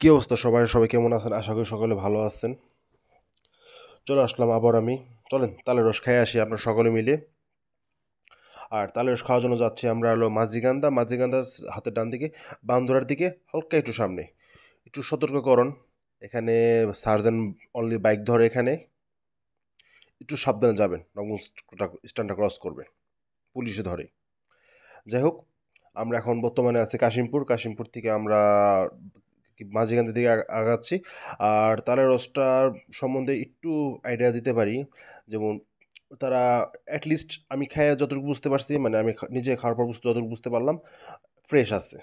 কি অবস্থা সবাই কেমন আছেন? আশা করি সকলে ভালো আছেন। চলে আসলাম আবার আমি। চলেন তালের রস খেয়ে আসি আমরা সকলে মিলে। আর তালের রস খাওয়ার জন্য যাচ্ছি আমরা হলো মাঝিগান্দা হাতের ডান দিকে, বান্দরার দিকে হালকা একটু সামনে। একটু সতর্ককরণ, এখানে সার্জেন অনলি বাইক ধরে, এখানে একটু সাবধানে যাবেন, নবগঞ্জ স্ট্যান্ডটা ক্রস করবেন, পুলিশে ধরে। যাই হোক, আমরা এখন বর্তমানে আছি কাশিমপুর থেকে আমরা মাঝিকান্দির দিকে আগাচ্ছি। আর তালের রসটার সম্বন্ধে একটু আইডিয়া দিতে পারি। যেমন তারা অ্যাটলিস্ট আমি খেয়ে যতটুকু বুঝতে পারছি, মানে আমি নিজে খাওয়ার পর যতটুকু বুঝতে পারলাম, ফ্রেশ আছে,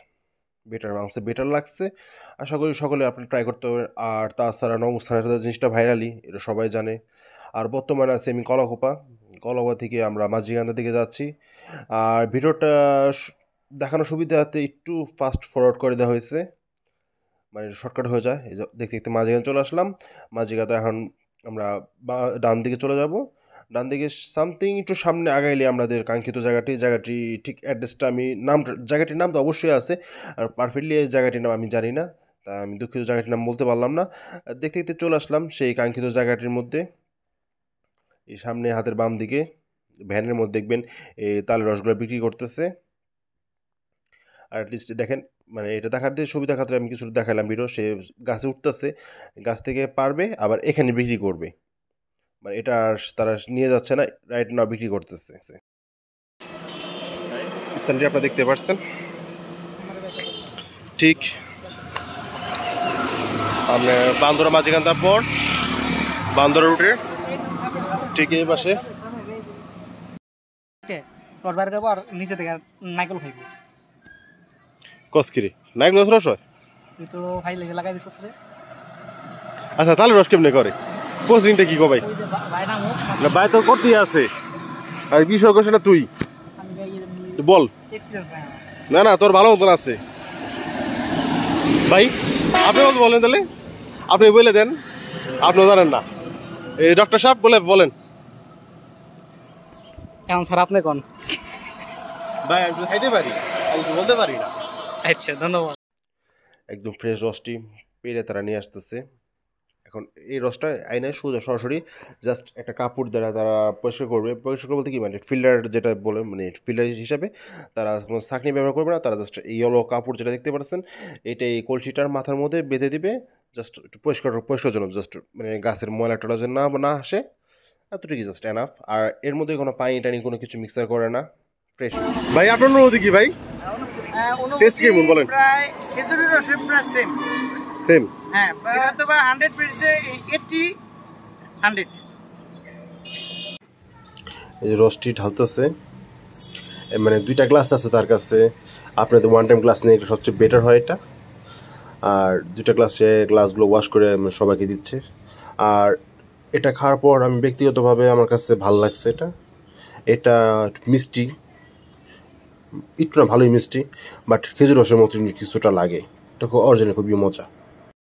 বেটার লাগছে। আশা করি সকলে আপনি ট্রাই করতে পারবেন। আর তাছাড়া নবস্থানের জিনিসটা ভাইরালি, এটা সবাই জানে। আর বর্তমানে আছে আমি কলাপা থেকে আমরা মাঝিকান্দার দিকে যাচ্ছি। আর ভিডিওটা দেখানোর সুবিধাতে একটু ফাস্ট ফরওয়ার্ড করে দেওয়া হয়েছে, মানে শর্টকাট হয়ে যায়। এই যে দেখতে দেখতে মাঝিখানে চলে আসলাম। মাঝিখাতে এখন আমরা ডান দিকে চলে যাব। ডান দিকে সামথিং একটু সামনে আগাইলে আমাদের কাঙ্ক্ষিত জায়গাটি ঠিক অ্যাড্রেসটা আমি জায়গাটির নাম তো অবশ্যই আছে, আর পারফেক্টলি এই জায়গাটির নাম আমি জানি না, তা আমি দুঃখিত, জায়গাটির নাম বলতে পারলাম না। দেখতে দেখতে চলে আসলাম সেই কাঙ্ক্ষিত জায়গাটির মধ্যে। এই সামনে হাতের বাম দিকে ভ্যানের মধ্যে দেখবেন এই তালের রসগুলো বিক্রি করতেছে। আর অ্যাটলিস্ট দেখেন, মানে এটা দেখার দিয়ে সুবিধা খাতিরে আমি কিছু দেখালাম ভিডিও। সে গাছে উঠতেছে, গাছ থেকে পারবে আবার এখানে বিক্রি করবে, মানে এটা তারা নিয়ে যাচ্ছে না, রাইট না বিক্রি করতেছে। স্থানটি আপনারা দেখতে পাচ্ছেন, ঠিক আমরা বান্দরা মাঝিকান্দার পর বান্দরা রুটের ঠিক এই পাশে নিচে থেকে নাইকল খাইব। কসকিরি নাইক রস হয়। তুই তো ভাই লেগে লাগাই দিছিস রে। আচ্ছা, তাহলে রস কেমনে করে? কোচিংটা কি গো ভাই? না ভাই তো করতেই আছে, আর বিষয় করছে না তুই বল। না না, তোর ভালো মতন আছে ভাই। আপনি বলেন তাহলে, আপনি বলে দেন, আপনি জানেন না। এই ডক্টর সাহেব বলেন এখন স্যার আপনি কোন ভাই? আমি খাইতে পারি, আমি বলতে পারি না। আচ্ছা, ধন্যবাদ। একদম ফ্রেশ রসটি পেরে তারা নিয়ে আসতেছে। এখন এই রসটা আইনায় সরাসরি জাস্ট একটা কাপড় দ্বারা তারা পরিষ্কার করবে বলতে কি, মানে ফিল্টার যেটা বলে, মানে ফিল্টার হিসাবে তারা কোনো ছাঁকনি ব্যবহার করবে না। তারা জাস্ট এই ইয়েলো কাপড় যেটা দেখতে পাচ্ছেন, এটা এই কলসিটার মাথার মধ্যে বেঁধে দিবে, জাস্ট একটু পরিষ্কার জন্য, জাস্ট মানে গাছের ময়লা টলা যেন না আসে, এতটুকু জাস্ট এনাফ। আর এর মধ্যে কোনো পানি টানি কোনো কিছু মিক্সার করে না, ফ্রেশ। ভাই আপনার অনুভূতি কি ভাই? টেস্ট কেমন বলেন? প্রায় খেজুরের রসের প্রায় সেম। হ্যাঁ, হয়তো বা 100% 80 100। এই যে রসটি ঢালতেছে, মানে 2টা গ্লাস আছে তার কাছে। আপনাদের ওয়ান টাইম গ্লাস নিয়ে এটা সবচেয়ে বেটার হয় এটা। আর 2টা গ্লাসগুলো ওয়াশ করে সবাইকে দিচ্ছে। আর এটা খাওয়ার পর আমি ব্যক্তিগতভাবে আমার কাছে ভালো লাগছে এটা। এটা মিষ্টি, একটু না ভালোই মিষ্টি, বাট খেজুর রসের মতো কিছুটা লাগে। এটা খুব অরিজিনাল, খুবই মজা।